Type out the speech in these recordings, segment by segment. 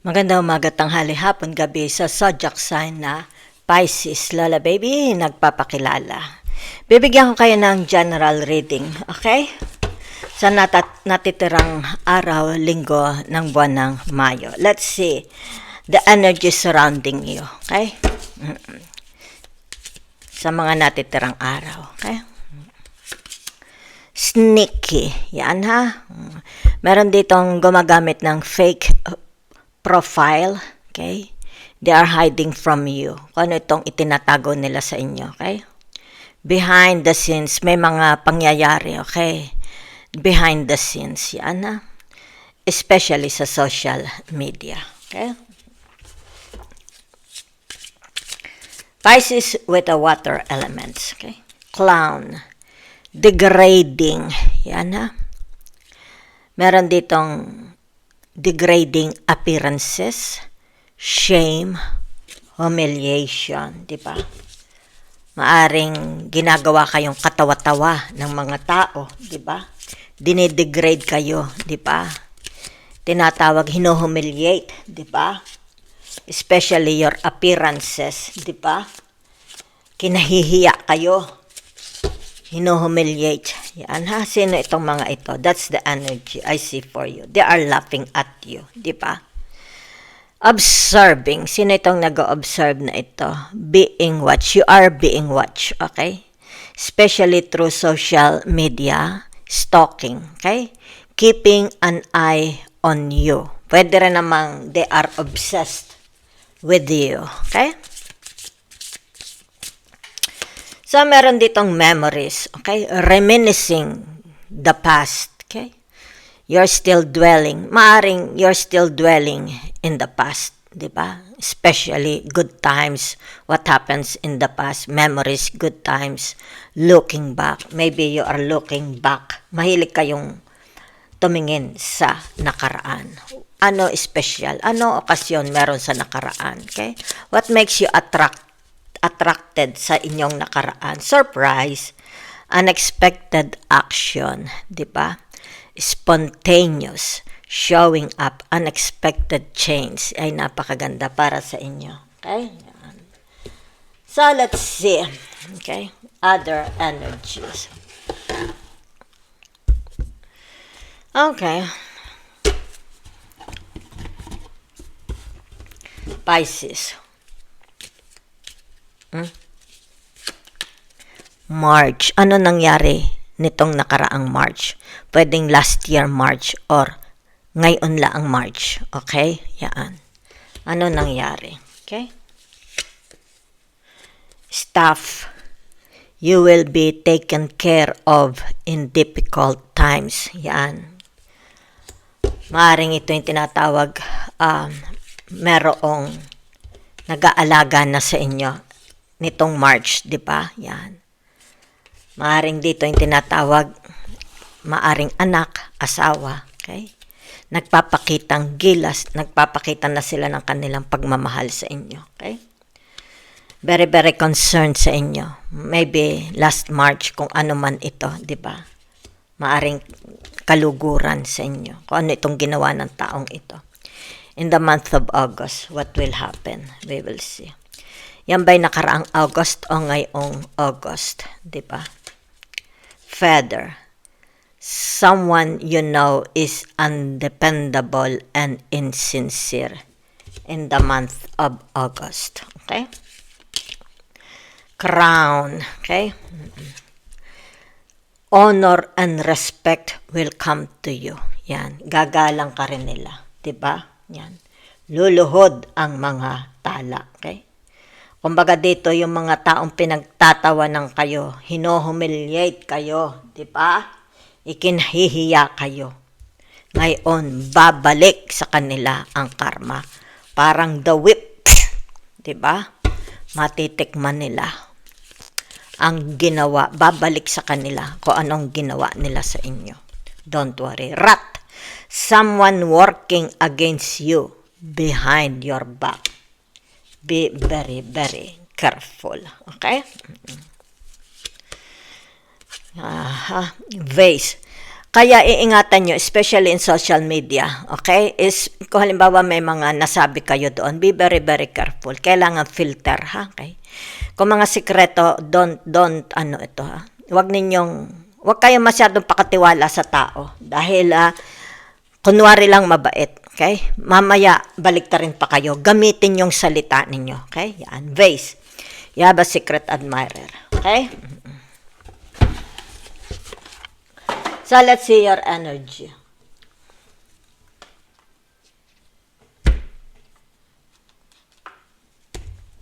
Magandang umaga, tanghali, hapon, gabi sa zodiac sign na Pisces. Lola Baby, nagpapakilala. Bibigyan ko kayo ng general reading, okay? Sa natitirang araw, linggo ng buwan ng Mayo. Let's see the energy surrounding you, okay? Sa mga natitirang araw, okay? Sneaky, yan ha. Meron ditong gumagamit ng fake profile, okay? They are hiding from you. Kung ano itong itinatago nila sa inyo, okay? Behind the scenes, may mga pangyayari, okay? Behind the scenes, yan ha. Especially sa social media, okay? Pisces with the water elements, okay? Clown, degrading, yan ha. Meron ditong degrading appearances, shame, humiliation, di ba? Maaring ginagawa kayong katawa-tawa ng mga tao, di ba? Dinedegrade kayo, di ba? Tinatawag, hino-humiliate, di ba? Especially your appearances, di ba? Kinahihiya kayo. Hino-humiliate. Yan ha. Sino itong mga ito? That's the energy I see for you. They are laughing at you. Di ba? Observing. Sino itong nag-observe na ito? Being watched. You are being watched. Okay? Especially through social media. Stalking. Okay? Keeping an eye on you. Pwede rin namang they are obsessed with you. Okay? So, meron ditong memories, okay? Reminiscing the past, okay? You're still dwelling. Maaring you're still dwelling in the past, di ba? Especially good times, what happens in the past, memories, good times, looking back. Maybe you are looking back. Mahilig kayong tumingin sa nakaraan. Ano special? Ano okasyon meron sa nakaraan, okay? What makes you attracted sa inyong nakaraan? Surprise, unexpected action, di ba? Spontaneous, showing up, unexpected change ay napakaganda para sa inyo. Okay? So, let's see. Okay? Other energies. Okay. Pisces. March. Ano nangyari nitong nakaraang March? Pwedeng last year March or ngayon lang March. Okay? Yan. Ano nangyari? Okay? Staff. You will be taken care of in difficult times. Yan. Maaring ito yung tinatawag merong nag-aalaga na sa inyo nitong March, di ba? Yan. Maaring dito yung tinatawag, maaring anak, asawa, okay? Nagpapakitang gilas, nagpapakita na sila ng kanilang pagmamahal sa inyo, okay? Very, very concerned sa inyo. Maybe last March, kung ano man ito, di ba? Maaring kaluguran sa inyo. Kung ano itong ginawa ng taong ito. In the month of August, what will happen? We will see. Yan ba'y nakaraang August o ngayong August? Diba? Feather. Someone you know is undependable and insincere in the month of August. Okay? Crown. Okay? Honor and respect will come to you. Yan. Gagalang ka rin nila. Diba? Yan. Luluhod ang mga tala. Okay? Kumbaga dito, yung mga taong pinagtatawanan kayo, hino-humiliate kayo, di ba? Ikinhihiya kayo. Ngayon, babalik sa kanila ang karma. Parang the whip, di ba? Matitikman nila ang ginawa, babalik sa kanila kung anong ginawa nila sa inyo. Don't worry. Rat, someone working against you behind your back. Be very, very careful. Okay? Vase. Kaya iingatan nyo, especially in social media, okay? Kung halimbawa may mga nasabi kayo doon, be very, very careful. Kailangan filter, ha? Okay? Kung mga sikreto, don't, ito, ha? Huwag kayong masyadong pakatiwala sa tao. Dahil, kunwari lang mabait, okay? Mamaya, baliktarin pa kayo. Gamitin yung salita ninyo, okay? Yan, vase. You have a secret admirer, okay? So, let's see your energy.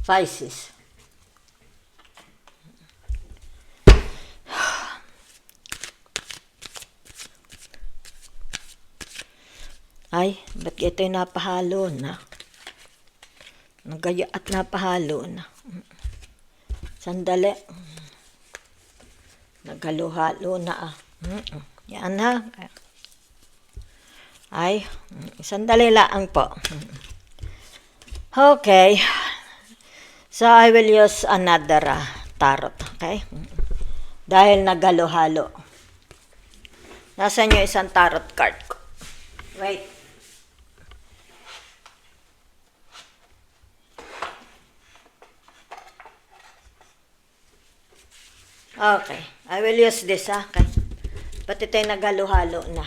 Pisces. Ay, ba't ito'y napahalo na? Nagaya at napahalo na. Sandali. Naghalo-halo na, Yan, ha? Ay, sandali lang po. Okay. So, I will use another tarot, okay? Dahil naghalo-halo. Nasaan yung isang tarot card ko? Wait. Okay. I will use this, ha? Okay. Pati ito'y naghalo-halo na.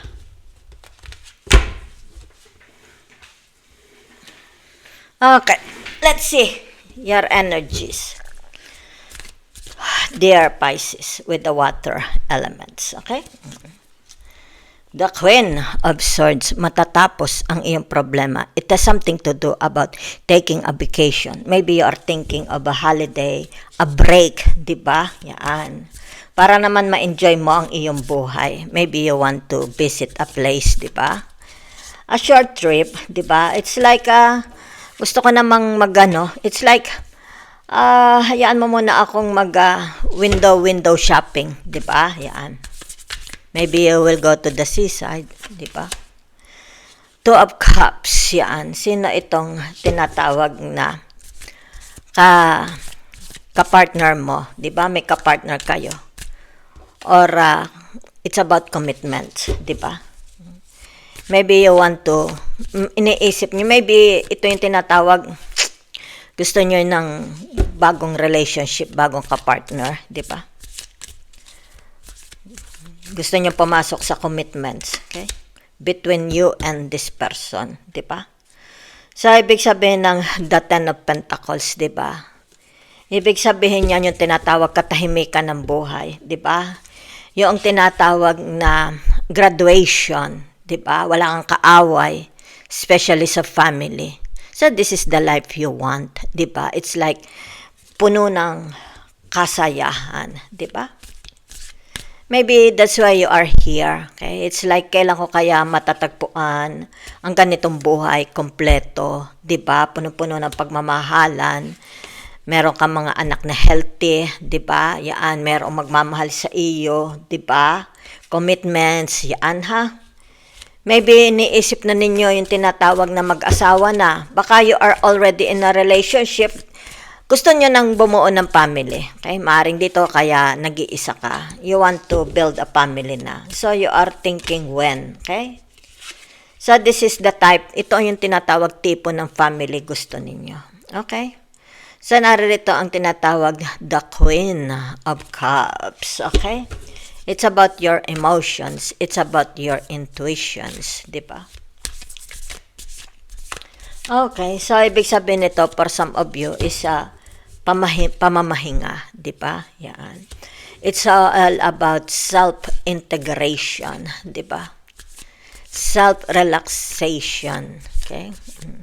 Okay. Let's see your energies. Dear Pisces, with the water elements, okay? The Queen of Swords, matatapos ang iyong problema. It has something to do about taking a vacation. Maybe you are thinking of a holiday, a break, di ba? Yan. Para naman ma-enjoy mo ang iyong buhay. Maybe you want to visit a place, di ba? A short trip, di ba? It's like, gusto ko namang it's like, hayaan mo muna akong window shopping, di ba? Yan. Maybe you will go to the seaside, di ba? Two of Cups, yan. Sino itong tinatawag na ka-partner mo, di ba? May ka-partner kayo. Or it's about commitment, di ba? Maybe you want to, iniisip niyo, maybe ito yung tinatawag, gusto niyo ng bagong relationship, bagong ka-partner, di ba? Gusto niyo pumasok sa commitments, okay? Between you and this person, di ba? So, ibig sabihin ng the Ten of Pentacles, di ba? Ibig sabihin niyan yung tinatawag katahimikan ng buhay, di ba? Yung tinatawag na graduation, di ba? Wala kang kaaway, especially sa family. So, this is the life you want, di ba? It's like puno ng kasayahan, di ba? Maybe that's why you are here, okay? It's like kailan ko kaya matatagpuan ang ganitong buhay kompleto, di ba? Puno-puno ng pagmamahalan. Meron ka mga anak na healthy, di ba? Yan, merong magmamahal sa iyo, di ba? Commitments, yan ha. Maybe iniisip na ninyo yung tinatawag na mag-asawa na. Baka you are already in a relationship. Gusto nyo nang bumuo ng family. Okay? Maaring dito kaya nag-iisa ka. You want to build a family na. So you are thinking when. Okay? So this is the type. Ito yung tinatawag tipo ng family gusto ninyo. Okay? So, naririto ang tinatawag the Queen of Cups, okay? It's about your emotions. It's about your intuitions, di ba? Okay, so ibig sabihin nito for some of you is pamamahinga, di ba? Yan. It's all about self-integration, di ba? Self-relaxation, okay?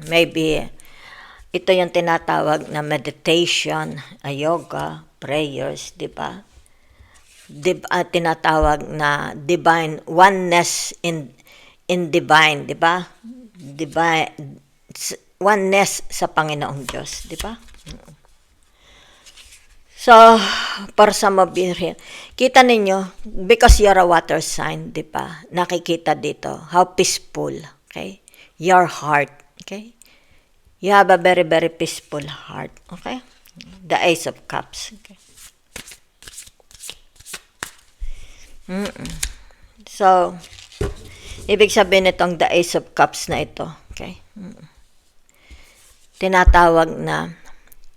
Maybe ito yung tinatawag na meditation, yoga, prayers, di ba? Tinatawag na divine oneness in divine, di ba? Divine oneness sa Panginoong Diyos, di ba? So, for some of you here, kita ninyo, because you're a water sign, di ba? Nakikita dito, how peaceful, okay? Your heart, okay? You have a very, very peaceful heart. Okay? The Ace of Cups. Okay? So, ibig sabihin nitong the Ace of Cups na ito, okay? Tinatawag na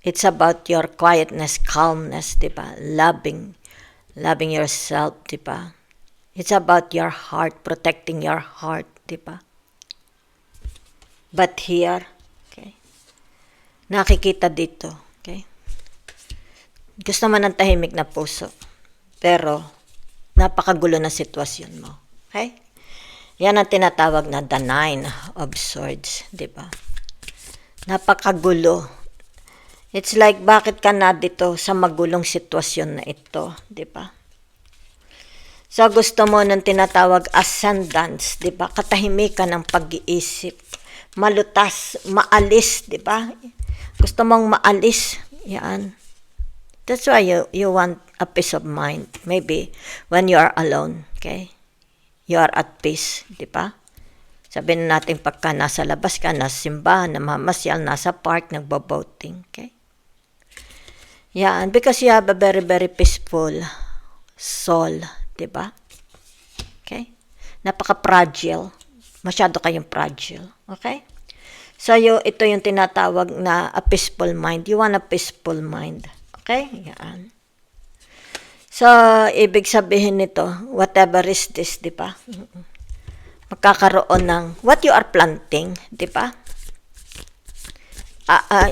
it's about your quietness, calmness, di ba? Loving yourself, di ba? It's about your heart, protecting your heart, di ba? But here, okay, nakikita dito, okay? Gusto man ng tahimik na puso, pero napakagulo na sitwasyon mo, okay? Yan ang tinatawag na the Nine of Swords, di ba? Napakagulo. It's like, bakit ka na dito sa magulong sitwasyon na ito, di ba? So, gusto mo ng tinatawag ascendance, di ba? Katahimikan ng pag-iisip. Malutas, maalis, di ba? Gusto mong maalis, yan. That's why you want a peace of mind. Maybe when you are alone, okay? You are at peace, di ba? Sabihin natin pagka nasa labas ka, nasa simbahan, namamasyal, nasa park, nagbo-boating, okay? Yan, because you have a very, very peaceful soul, di ba? Okay? Napaka-fragile. Masyado kayong fragile, okay? So, ito yung tinatawag na a peaceful mind. You want a peaceful mind, okay? Yan. So, ibig sabihin nito, whatever is this, di ba? Magkakaroon ng what you are planting, di ba?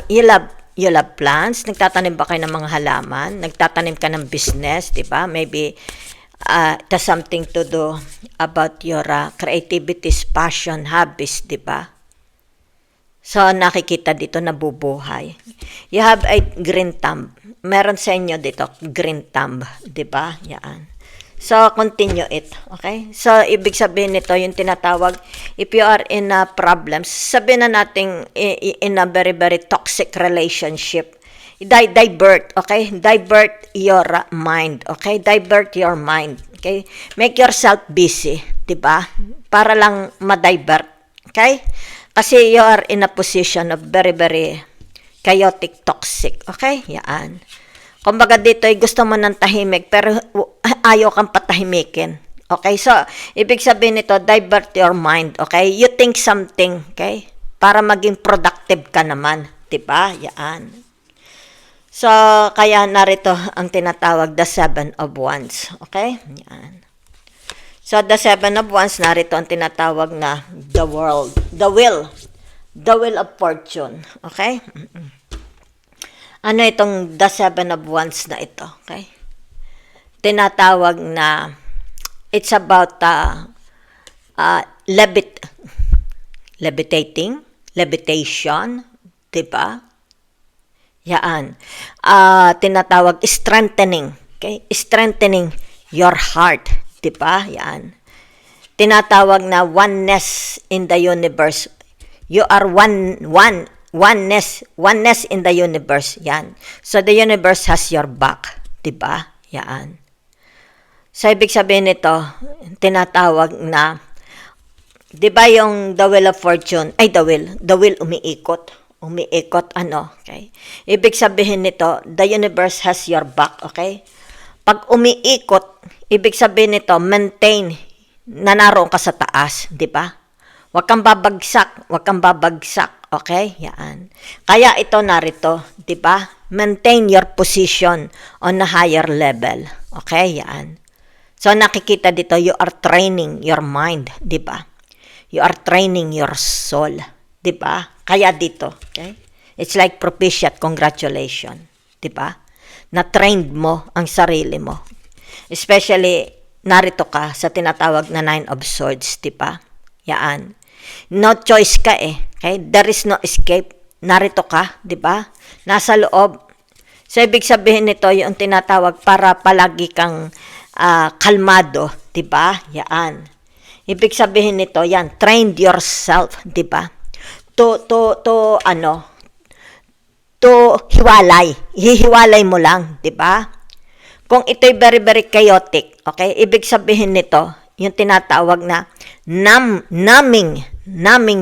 You love plants. Nagtatanim ba kayo ng mga halaman? Nagtatanim ka ng business, di ba? Maybe it has something to do about your creativities, passion, hobbies, di ba? So, nakikita dito nabubuhay. You have a green thumb. Meron sa inyo dito, green thumb, di ba? Yan. So, continue it, okay? So, ibig sabihin nito, yung tinatawag, if you are in a problems, sabihin na natin in a very, very toxic relationship, divert, okay? Divert your mind, okay? Divert your mind, okay? Make yourself busy, di ba? Para lang ma-divert, okay? Kasi you are in a position of very, very chaotic, toxic, okay? Yan. Kumbaga dito ay gusto mo ng tahimik pero ayaw kang patahimikin. Okay? So, ibig sabihin nito, divert your mind. Okay? You think something. Okay? Para maging productive ka naman. Diba? Yan. So, kaya narito ang tinatawag the Seven of Wands. Okay? Yan. So, the Seven of Wands, narito ang tinatawag na the world. The will. The will of fortune. Okay? Ano itong the Seven of Wands na ito? Okay? Tinatawag na it's about levitation, diba? Yan. Tinatawag strengthening, okay? Strengthening your heart, diba? Yan. Tinatawag na oneness in the universe. You are oneness in the universe. Yan. So, the universe has your back. Diba? Yan. So, ibig sabihin nito, tinatawag na, diba yung the wheel of fortune, the wheel umiikot, okay? Ibig sabihin nito, the universe has your back, okay? Pag umiikot, ibig sabihin nito, maintain, na naroon ka sa taas, diba? Huwag kang babagsak, okay? Yan. Kaya ito narito, di ba? Maintain your position on a higher level. Okay? Yan. So, nakikita dito, you are training your mind, di ba? You are training your soul, di ba? Kaya dito, okay? It's like propitiate, congratulations, di ba? Na-trained mo ang sarili mo. Especially, narito ka sa tinatawag na Nine of Swords, di ba? Yan. No choice ka okay? There is no escape. Narito ka, di ba? Nasa loob. So, ibig sabihin nito, yung tinatawag para palagi kang kalmado, di ba? Yan. Ibig sabihin nito, yan, train yourself, di ba? To hiwalay. Hihiwalay mo lang, di ba? Kung ito'y very, very chaotic, okay? Ibig sabihin nito, yung tinatawag na numbing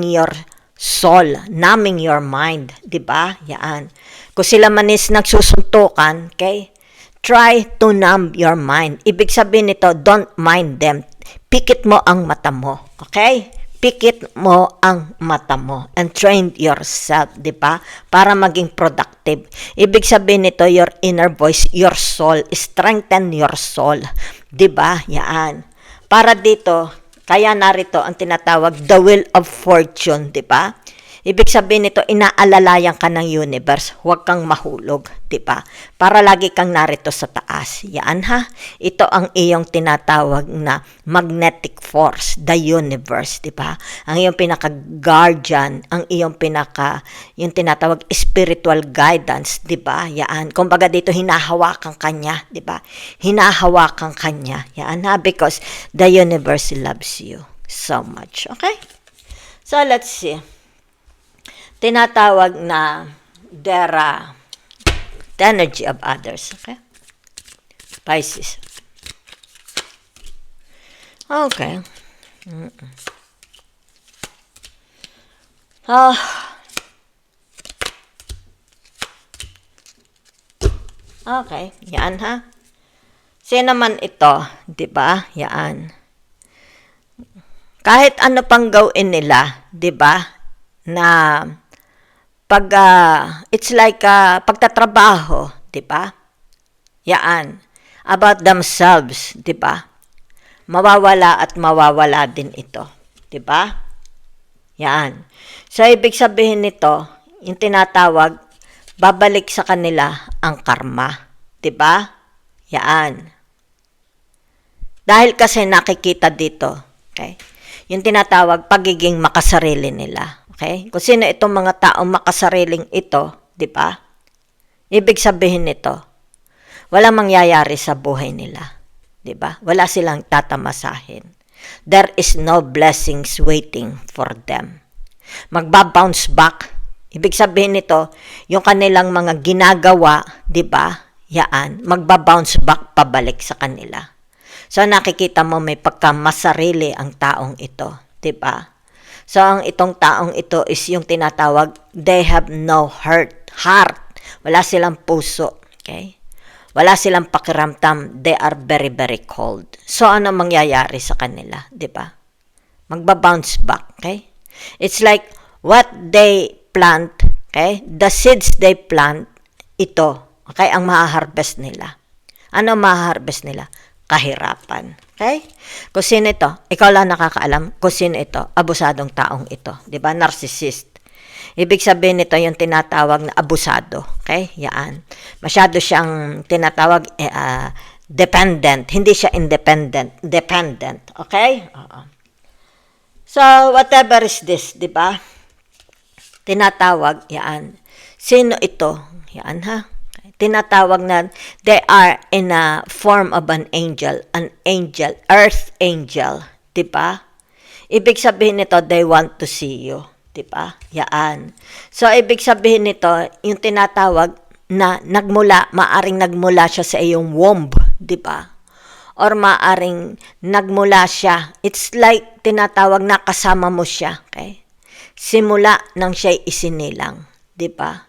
your soul, numbing your mind, di ba? Yan. Kung sila man is nagsusuntukan, okay? Try to numb your mind. Ibig sabihin nito, don't mind them. Pikit mo ang mata mo. Okay? Pikit mo ang mata mo and train yourself, di ba? Para maging productive. Ibig sabihin nito, your inner voice, your soul, strengthen your soul. Di ba? Yan. Para dito, kaya narito ang tinatawag the wheel of fortune, di ba? Ibig sabihin nito, inaalalayan ka ng universe, huwag kang mahulog, di ba? Para lagi kang narito sa taas. Yan ha. Ito ang iyong tinatawag na magnetic force, the universe, di ba? Ang iyong pinaka-guardian, ang iyong yung tinatawag spiritual guidance, di ba? Yan. Kumbaga dito, hinahawakan kanya, di ba? Hinahawakan kanya. Yan ha, because the universe loves you so much. Okay? So, let's see. Tinatawag na the energy of others. Okay? Pisces. Okay. Okay. Yan ha. Sino man ito, di ba? Yan. Kahit ano pang gawin nila, di ba? Na it's like pagtatrabaho, di ba? Yaan. About themselves, di ba? Mawawala at mawawala din ito, di ba? Yaan. So, ibig sabihin nito, yung tinatawag, babalik sa kanila ang karma, di ba? Yaan. Dahil kasi nakikita dito, okay? Yung tinatawag, pagiging makasarili nila. Okay? Kung sino itong mga taong makasariling ito, di ba? Ibig sabihin nito, walang mangyayari sa buhay nila. Di ba? Wala silang tatamasahin. There is no blessings waiting for them. Magbabounce back. Ibig sabihin nito, yung kanilang mga ginagawa, di ba? Yaan, magbabounce back pabalik sa kanila. So, nakikita mo may pagkamasarili ang taong ito, di ba? So, ang itong taong ito is yung tinatawag, they have no heart. Wala silang puso. Okay? Wala silang pakiramdam. They are very, very cold. So, ano mangyayari sa kanila? Diba? Magbabounce back. Okay? It's like what they plant, okay? The seeds they plant, ito. Okay? Ang maha-harvest nila. Ano maha-harvest nila? Kahirapan. Okay? Kung sino ito, ikaw lang nakakaalam kung sino ito, abusadong taong ito. Diba? Narcissist. Ibig sabihin nito yung tinatawag na abusado. Okay? Yan. Masyado siyang tinatawag dependent. Hindi siya independent. Dependent. Okay? So, whatever is this, diba? Tinatawag, yan. Sino ito? Yan ha? Tinatawag na they are in a form of an angel, earth angel, di ba? Ibig sabihin nito, they want to see you, di ba? Yaan. So, ibig sabihin nito, yung tinatawag na maaring nagmula siya sa iyong womb, di ba? Or maaring nagmula siya, it's like tinatawag na kasama mo siya, okay? Simula nang siya'y isinilang, di ba?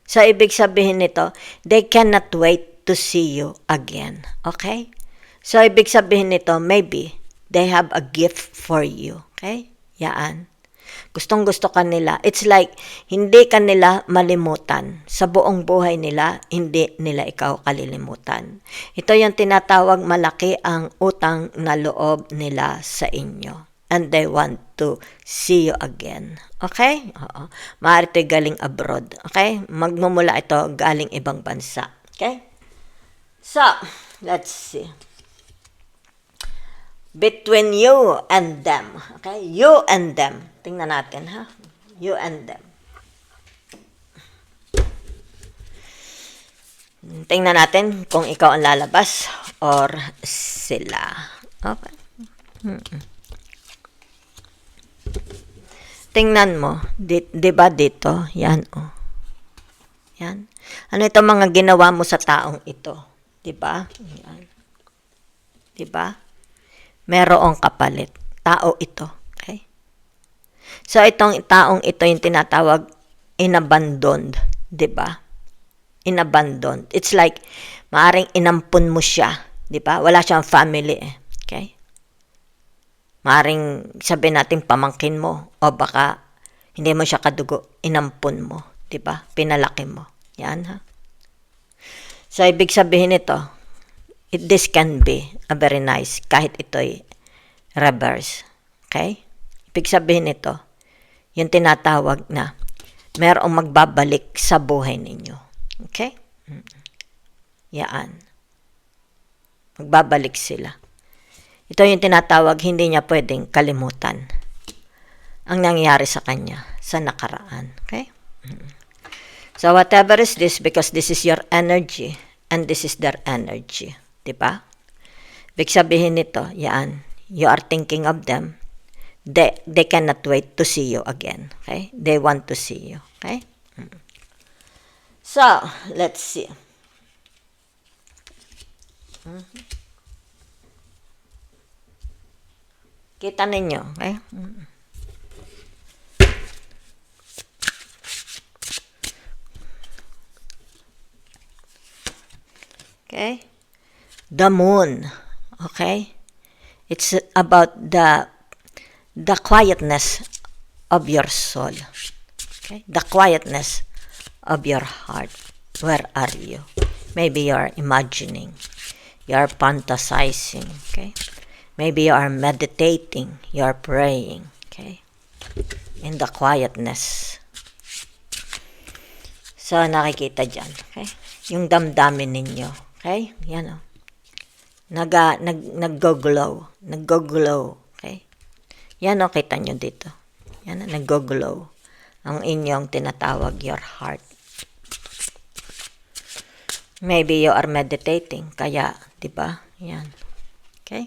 So, ibig sabihin nito, they cannot wait to see you again. Okay? So, ibig sabihin nito, maybe they have a gift for you. Okay? Yaan. Gustong-gusto ka nila. It's like, hindi ka nila malimutan. Sa buong buhay nila, hindi nila ikaw kalilimutan. Ito yung tinatawag, malaki ang utang na loob nila sa inyo. And they want to see you again. Okay? Oo. Maaari ito galing abroad. Okay? Magmumula ito galing ibang bansa. Okay? So, let's see. Between you and them. Okay? You and them. Tingnan natin, ha? You and them. Tingnan natin kung ikaw ang lalabas or sila. Okay? Tingnan mo, di ba dito? Yan, oh. Yan. Ano itong mga ginawa mo sa taong ito? Di ba? Yan. Di ba? Merong kapalit. Tao ito. Okay? So, itong taong ito yung tinatawag inabandoned. Di ba? Inabandoned. It's like, maaring inampun mo siya. Di ba? Wala siyang family eh. Okay? Maaring sabihin natin pamangkin mo o baka hindi mo siya kadugo, inampun mo, 'di ba? Pinalaki mo. Yan ha. So ibig sabihin nito, this can be a very nice kahit ito'y reverse. Okay? Ibig sabihin nito, yung tinatawag na merong magbabalik sa buhay ninyo. Okay? Yan. Magbabalik sila. Ito yung tinatawag, hindi niya pwedeng kalimutan ang nangyari sa kanya sa nakaraan. Okay? So whatever is this, because this is your energy and this is their energy. Diba? Ibig sabihin nito, yan, you are thinking of them. They cannot wait to see you again. Okay? They want to see you. Okay? So, let's see. Kita ninyo, okay? Okay? The moon, okay? It's about the quietness of your soul. Okay? The quietness of your heart. Where are you? Maybe you're imagining. You're fantasizing, okay? Maybe you are meditating, you are praying, okay? In the quietness. So, nakikita dyan, okay? Yung damdamin ninyo, okay? Yan o. Nag-go-glow. Nag-go-glow, okay? Yan o, kita nyo dito. Yan o, nag-go-glow. Ang inyong tinatawag, your heart. Maybe you are meditating, kaya, di ba? Yan. Okay?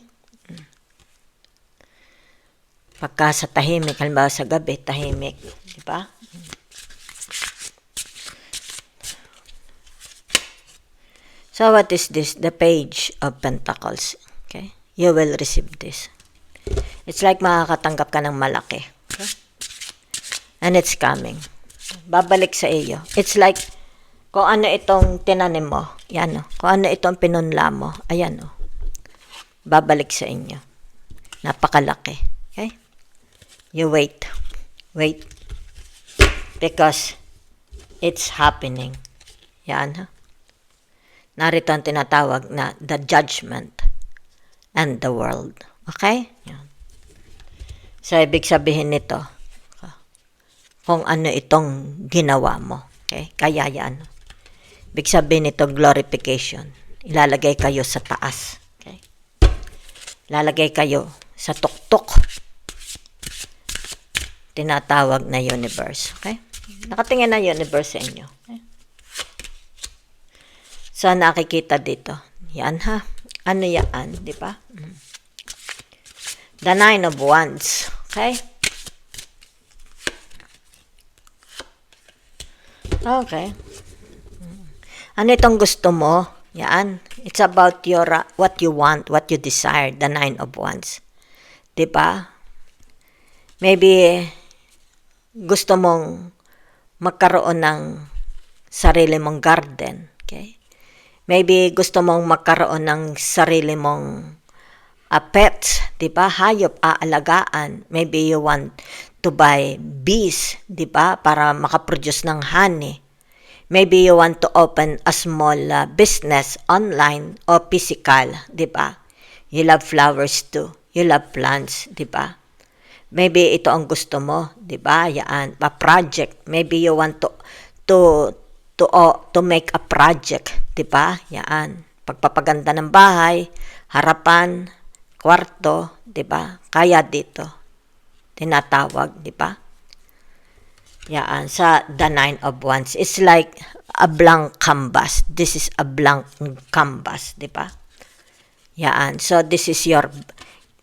Pagka sa tahimik, halimbawa sa gabi, tahimik, di ba? So what is this? The page of pentacles. Okay? You will receive this. It's like makakatanggap ka ng malaki. Okay? And it's coming. Babalik sa iyo. It's like kung ano itong tinanim mo. Yan o. Kung ano itong pinunla mo. Ayan o. Babalik sa inyo. Napakalaki. Okay? You wait. Wait. Because it's happening. Yan ha. Narito ang tinatawag na the judgment and the world. Okay? Yan. So, ibig sabihin nito, kung ano itong ginawa mo. Okay? Kaya yan. Ibig sabihin nito, glorification. Ilalagay kayo sa taas. Okay? Ilalagay kayo sa tuktok. Tinatawag na universe. Okay? Nakatingin na universe sa inyo. Okay? So, nakikita dito. Yan ha. Ano yan? Di ba? The Nine of Wands. Okay? Okay. Ano itong gusto mo? Yan. It's about your what you want, what you desire. The Nine of Wands. Di ba? Maybe gusto mong magkaroon ng sarili mong garden. Okay? Maybe gusto mong magkaroon ng sarili mong pets, di ba? Hayop, aalagaan. Maybe you want to buy bees, di ba? Para makaproduce ng honey. Maybe you want to open a small business online or physical, di ba? You love flowers too. You love plants, di ba? Maybe ito ang gusto mo, di ba? Yan, a project. Maybe you want to make a project, 'di ba? Yan. Pagpapaganda ng bahay, harapan, kwarto, 'di ba? Kaya dito tinatawag, 'di ba? Yan sa the Nine of Wands. It's like a blank canvas. This is a blank canvas, 'di ba? Yan. So this is your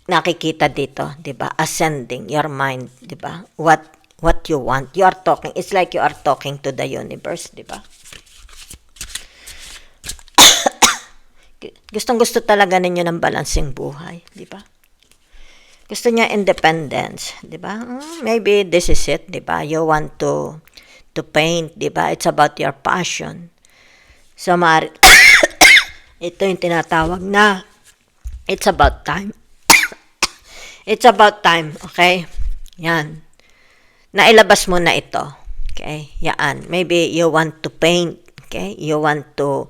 nakikita dito, 'di ba? Ascending your mind, 'di ba? What you want. You are talking. It's like you are talking to the universe, di ba? Gustong-gusto talaga ninyo ng balancing buhay, di ba? Gusto niya independence, di ba? Maybe this is it, di ba? You want to paint, di ba? It's about your passion. So, ito yung tinatawag na it's about time. It's about time, okay? Yan. Nailabas mo na ito. Okay? Yan. Maybe you want to paint, okay? You want to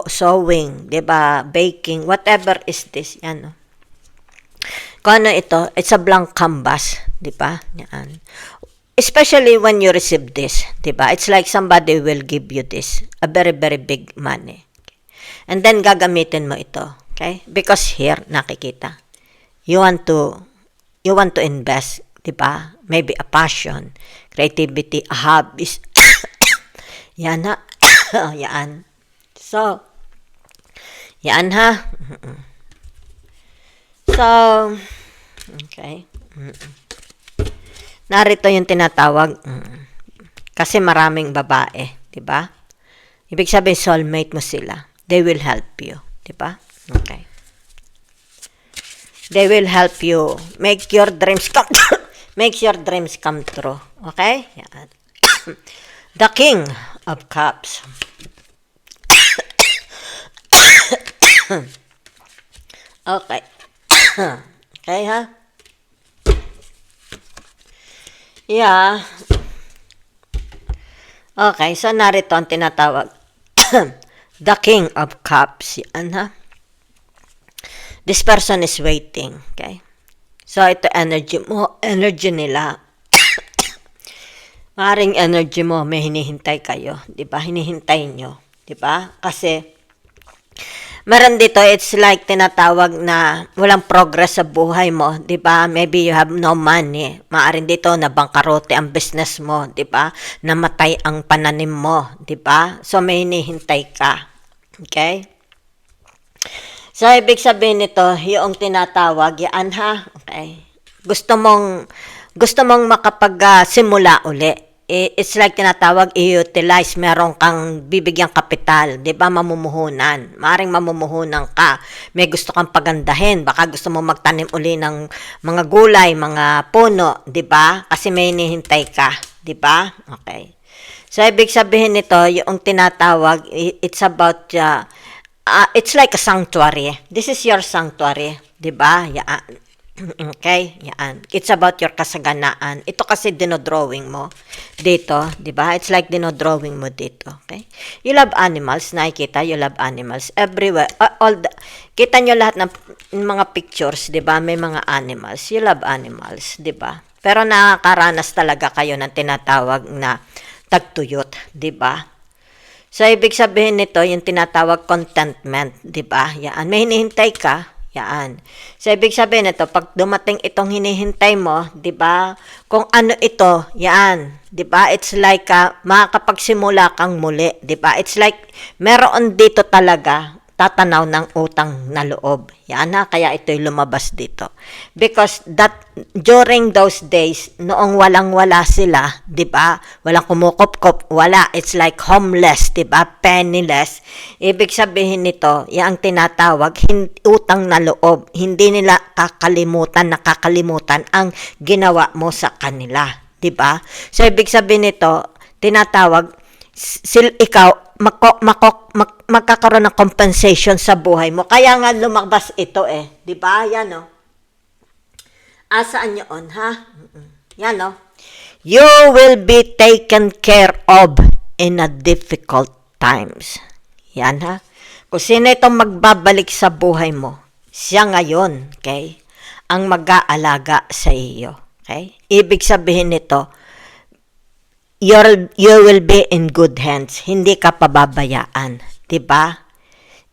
sewing, 'di ba? Baking, whatever is this, yan. No? Kung ano ito, it's a blank canvas, 'di ba? Yan. Especially when you receive this, 'di ba? It's like somebody will give you this, a very very big money. Okay? And then gagamitin mo ito, okay? Because here nakikita. You want to invest, 'di ba? Maybe a passion, creativity, a hobbies. Yan ha. Yan. So, yan ha. So, okay. Narito yung tinatawag. Kasi maraming babae, di ba? Ibig sabihin, soulmate mo sila. They will help you, di ba? Okay. They will help you make your dreams come make your dreams come true. Okay? Yan. The King of Cups. Okay. Okay, ha? Yeah. Okay, so narito ang tinatawag. The King of Cups. Yan, ha? This person is waiting. Okay? So, ito energy nila. Maring energy mo, may hinihintay kayo. Diba? Hinihintay nyo. Diba? Kasi, meron dito, it's like tinatawag na walang progress sa buhay mo, 'di ba? Maybe you have no money. Maaring dito na bangkarote ang business mo, 'di ba? Namatay ang pananim mo, 'di ba? So may hinihintay ka. Okay? So ibig sabihin nito, yung tinatawag, yan ha. Okay. Gusto mong makapag-simula uli. It's like tinatawag, i-utilize, meron kang bibigyang kapital, di ba, mamumuhunan. Maaring mamumuhunan ka, may gusto kang pagandahin, baka gusto mo magtanim uli ng mga gulay, mga puno, di ba? Kasi may hinihintay ka, di ba? Okay. So, ibig sabihin nito, yung tinatawag, it's about, it's like a sanctuary. This is your sanctuary, di ba? Yan. Okay, yan. It's about your kasaganaan. Ito kasi dinodrawing mo dito, di ba? It's like dinodrawing mo dito, okay? You love animals, nakikita, you love animals everywhere. Kita nyo lahat ng mga pictures, di ba? May mga animals. You love animals, di ba? Pero nakakaranas talaga kayo ng tinatawag na tagtuyot, di ba? So, ibig sabihin nito, yung tinatawag contentment, di ba? Yan. May hinihintay ka. Yan. So, ibig sabihin ito, pag dumating itong hinihintay mo, di ba? Kung ano ito, yan. Di ba? It's like, makakapagsimula kang muli. Di ba? It's like, meron dito talaga, tatanaw ng utang na loob. Yan ha, kaya ito'y lumabas dito. Because during those days, noong walang-wala sila, di ba? Walang kumukop-kop, wala. It's like homeless, di ba? Penniless. Ibig sabihin nito, yan ang tinatawag, utang na loob. Hindi nila nakakalimutan ang ginawa mo sa kanila, di ba? So, ibig sabihin nito, tinatawag, ikaw, magkakaroon ng compensation sa buhay mo. Kaya nga lumabas ito di ba? Yan Asaan yun, ha? Yan You will be taken care of in a difficult times. Yan ha? Kung sino itong magbabalik sa buhay mo, siya ngayon, okay? Ang mag-aalaga sa iyo. Okay? Ibig sabihin nito, you will be in good hands. Hindi ka pababayaan. Diba?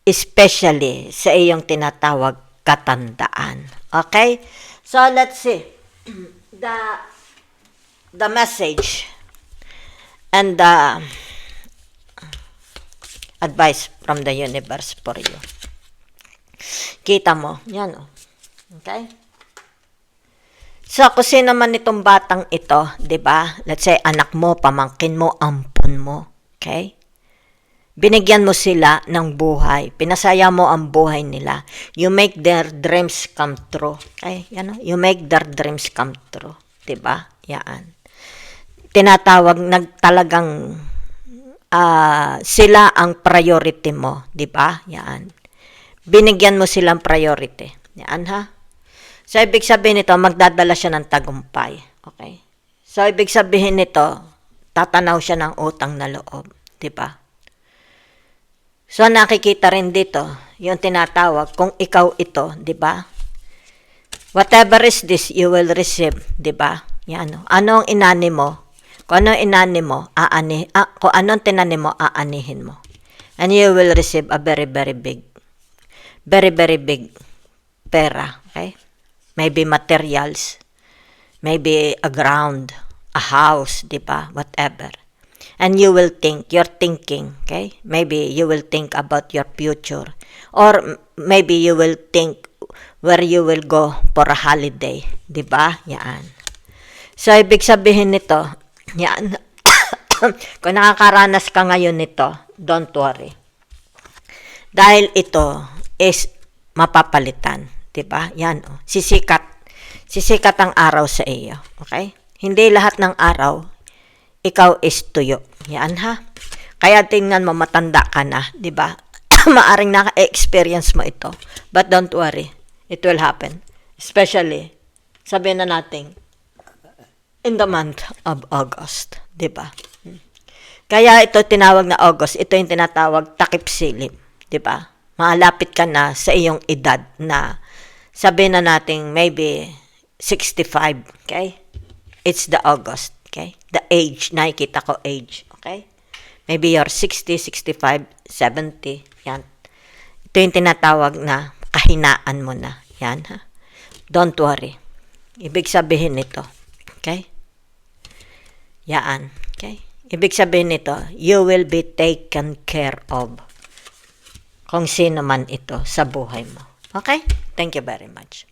Especially sa iyong tinatawag katandaan. Okay? So, let's see. The message and the advice from the universe for you. Kita mo. Yan Okay? So, kasi naman itong batang ito, 'di ba? Let's say anak mo, pamangkin mo, ampon mo, okay? Binigyan mo sila ng buhay. Pinasaya mo ang buhay nila. You make their dreams come true. Okay? Yan You make their dreams come true, 'di ba? Yan. Tinatawag talagang sila ang priority mo, 'di ba? Yan. Binigyan mo silang priority. Yan ha. So, ibig sabihin nito, magdadala siya ng tagumpay. Okay? So, ibig sabihin nito, tatanaw siya ng utang na loob. Diba? So, nakikita rin dito, yung tinatawag, kung ikaw ito, diba? Whatever is this, you will receive. Diba? Yan. Ano ang inani mo? Kung ano ang inani mo, kung anong tinanim mo, aanihin mo. And you will receive a very, very big pera. Okay? Maybe materials, maybe a ground, a house, di ba? Whatever. And you will think, you're thinking, okay? Maybe you will think about your future. Or maybe you will think where you will go for a holiday, di ba? Yan. So, ibig sabihin nito, yan. Kung nakakaranas ka ngayon nito, don't worry. Dahil ito is mapapalitan. Diba? Yan, oh. Sisikat ang araw sa iyo. Okay? Hindi lahat ng araw, ikaw is tuyo. Yan, ha? Kaya tingnan mo, matanda ka na. Diba? Maaring naka-experience mo ito. But don't worry. It will happen. Especially, sabihin na natin, in the month of August. Diba? Kaya ito tinawag na August. Ito yung tinatawag takip silim. Diba? Malapit ka na sa iyong edad na sabihin na natin maybe 65, okay? It's the August, okay? The age, nakikita ko age, okay? Maybe you're 60, 65, 70, yan. Ito yung tinatawag na kahinaan mo na, yan ha? Don't worry. Ibig sabihin nito, okay? Yan, okay? Ibig sabihin nito, you will be taken care of kung sino man ito sa buhay mo. Okay? Thank you very much.